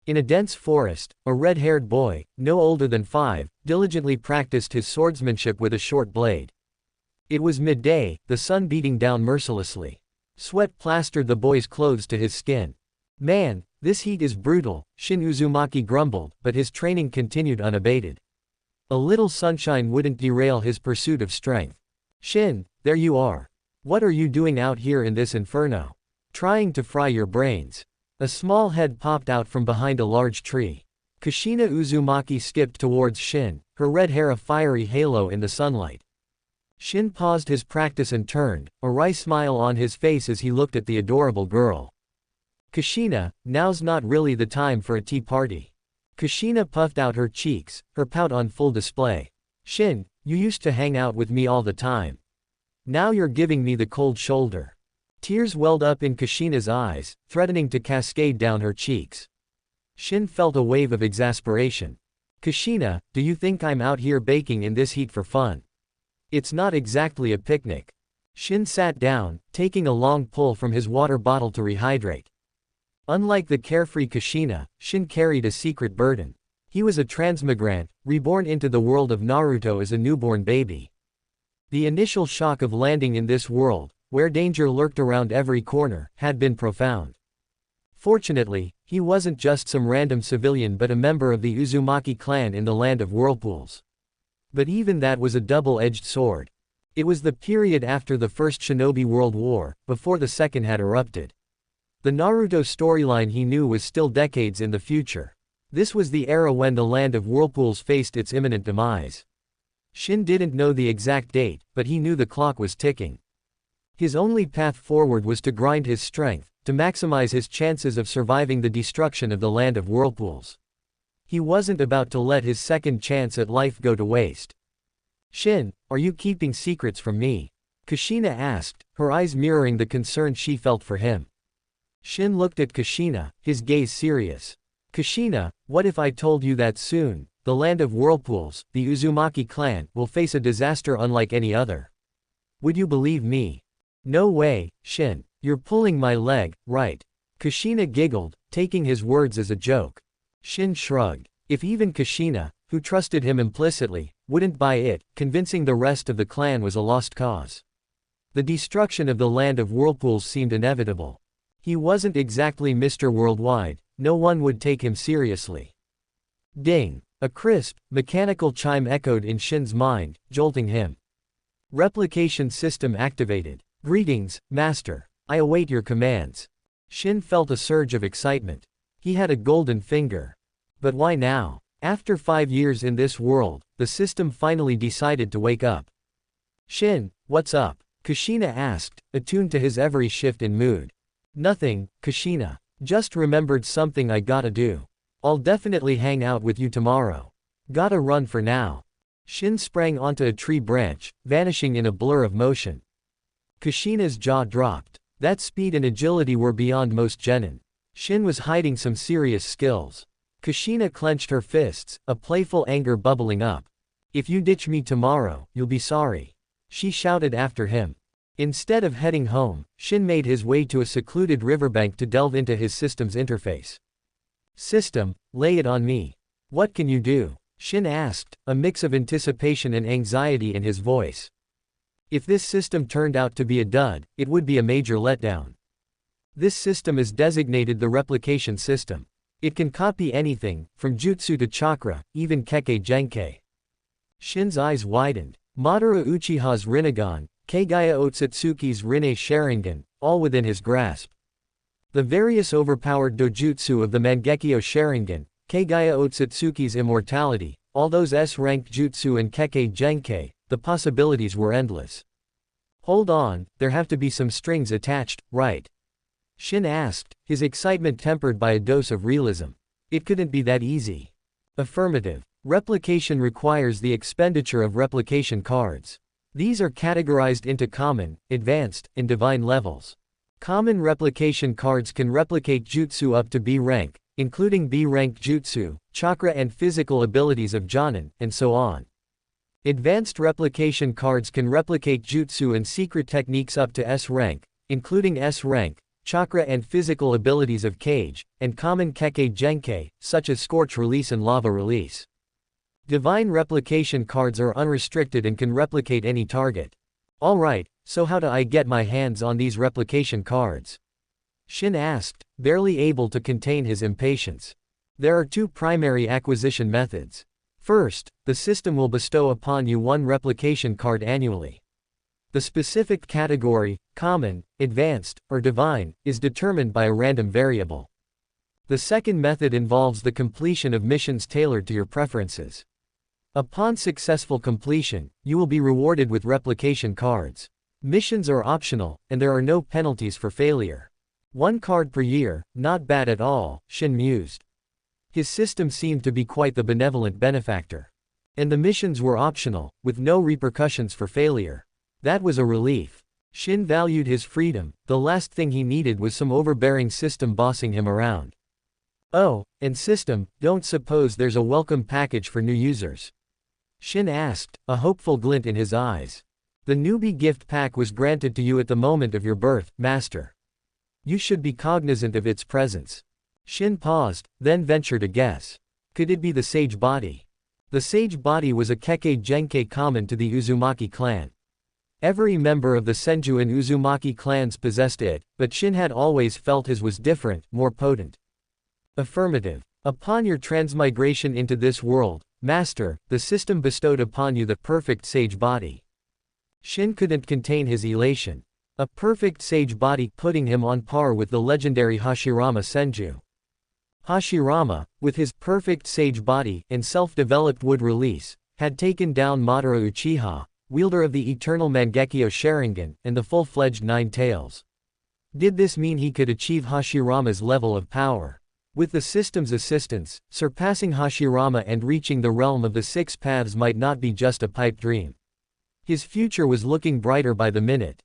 In a dense forest, a red-haired boy, no older than 5, diligently practiced his swordsmanship with a short blade. It was midday, the sun beating down mercilessly. Sweat plastered the boy's clothes to his skin. Man, this heat is brutal, Shin Uzumaki grumbled, but his training continued unabated. A little sunshine wouldn't derail his pursuit of strength. Shin, there you are. What are you doing out here in this inferno? Trying to fry your brains. A small head popped out from behind a large tree. Kushina Uzumaki skipped towards Shin, her red hair a fiery halo in the sunlight. Shin paused his practice and turned, a wry smile on his face as he looked at the adorable girl. Kushina, now's not really the time for a tea party. Kushina puffed out her cheeks, her pout on full display. Shin, you used to hang out with me all the time. Now you're giving me the cold shoulder. Tears welled up in Kushina's eyes, threatening to cascade down her cheeks. Shin felt a wave of exasperation. Kushina, do you think I'm out here baking in this heat for fun? It's not exactly a picnic. Shin sat down, taking a long pull from his water bottle to rehydrate. Unlike the carefree Kushina, Shin carried a secret burden. He was a transmigrant, reborn into the world of Naruto as a newborn baby. The initial shock of landing in this world, where danger lurked around every corner, had been profound. Fortunately, he wasn't just some random civilian but a member of the Uzumaki clan in the land of whirlpools. But even that was a double-edged sword. It was the period after the First Shinobi World War, before the Second had erupted. The Naruto storyline he knew was still decades in the future. This was the era when the land of whirlpools faced its imminent demise. Shin didn't know the exact date, but he knew the clock was ticking. His only path forward was to grind his strength, to maximize his chances of surviving the destruction of the land of whirlpools. He wasn't about to let his second chance at life go to waste. Shin, are you keeping secrets from me? Kushina asked, her eyes mirroring the concern she felt for him. Shin looked at Kushina, his gaze serious. Kushina, what if I told you that soon, the land of whirlpools, the Uzumaki clan, will face a disaster unlike any other? Would you believe me? No way, Shin, you're pulling my leg, right? Kushina giggled, taking his words as a joke. Shin shrugged. If even Kushina, who trusted him implicitly, wouldn't buy it, convincing the rest of the clan was a lost cause. The destruction of the land of whirlpools seemed inevitable. He wasn't exactly Mr. Worldwide, no one would take him seriously. Ding! A crisp, mechanical chime echoed in Shin's mind, jolting him. Replication system activated. Greetings, Master. I await your commands. Shin felt a surge of excitement. He had a golden finger. But why now? After 5 years in this world, the system finally decided to wake up. Shin, what's up? Kushina asked, attuned to his every shift in mood. Nothing, Kushina. Just remembered something I gotta do. I'll definitely hang out with you tomorrow. Gotta run for now. Shin sprang onto a tree branch, vanishing in a blur of motion. Kushina's jaw dropped. That speed and agility were beyond most genin. Shin was hiding some serious skills. Kushina clenched her fists, a playful anger bubbling up. If you ditch me tomorrow, you'll be sorry. She shouted after him. Instead of heading home, Shin made his way to a secluded riverbank to delve into his system's interface. System, lay it on me. What can you do? Shin asked, a mix of anticipation and anxiety in his voice. If this system turned out to be a dud, it would be a major letdown. This system is designated the replication system. It can copy anything, from jutsu to chakra, even kekkei genkei. Shin's eyes widened. Madara Uchiha's Rinnegan, Keigaya Otsutsuki's Rinne Sharingan, all within his grasp. The various overpowered dojutsu of the Mangekyo Sharingan, Keigaya Otsutsuki's immortality, all those S-rank jutsu and kekkei genkei, the possibilities were endless. Hold on, there have to be some strings attached, right? Shin asked, his excitement tempered by a dose of realism. It couldn't be that easy. Affirmative. Replication requires the expenditure of replication cards. These are categorized into common, advanced, and divine levels. Common replication cards can replicate jutsu up to B rank, including B rank jutsu, chakra and physical abilities of Jonin, and so on. Advanced replication cards can replicate jutsu and secret techniques up to S rank, including S rank, chakra and physical abilities of Kage, and common Kekkei Genkei, such as Scorch Release and Lava Release. Divine Replication cards are unrestricted and can replicate any target. Alright, so how do I get my hands on these replication cards? Shin asked, barely able to contain his impatience. There are two primary acquisition methods. First, the system will bestow upon you one replication card annually. The specific category, common, advanced, or divine, is determined by a random variable. The second method involves the completion of missions tailored to your preferences. Upon successful completion, you will be rewarded with replication cards. Missions are optional, and there are no penalties for failure. 1 card per year, not bad at all, Shin mused. His system seemed to be quite the benevolent benefactor. And the missions were optional, with no repercussions for failure. That was a relief. Shin valued his freedom, the last thing he needed was some overbearing system bossing him around. Oh, and system, don't suppose there's a welcome package for new users? Shin asked, a hopeful glint in his eyes. The newbie gift pack was granted to you at the moment of your birth, Master. You should be cognizant of its presence. Shin paused, then ventured a guess. Could it be the Sage Body? The Sage Body was a Kekkei Genkei common to the Uzumaki clan. Every member of the Senju and Uzumaki clans possessed it, but Shin had always felt his was different, more potent. Affirmative. Upon your transmigration into this world, Master, the system bestowed upon you the perfect Sage Body. Shin couldn't contain his elation. A perfect Sage Body, putting him on par with the legendary Hashirama Senju. Hashirama, with his perfect Sage Body and self-developed wood release, had taken down Madara Uchiha, wielder of the eternal Mangekyo Sharingan, and the full-fledged Nine Tails. Did this mean he could achieve Hashirama's level of power? With the system's assistance, surpassing Hashirama and reaching the realm of the Six Paths might not be just a pipe dream. His future was looking brighter by the minute.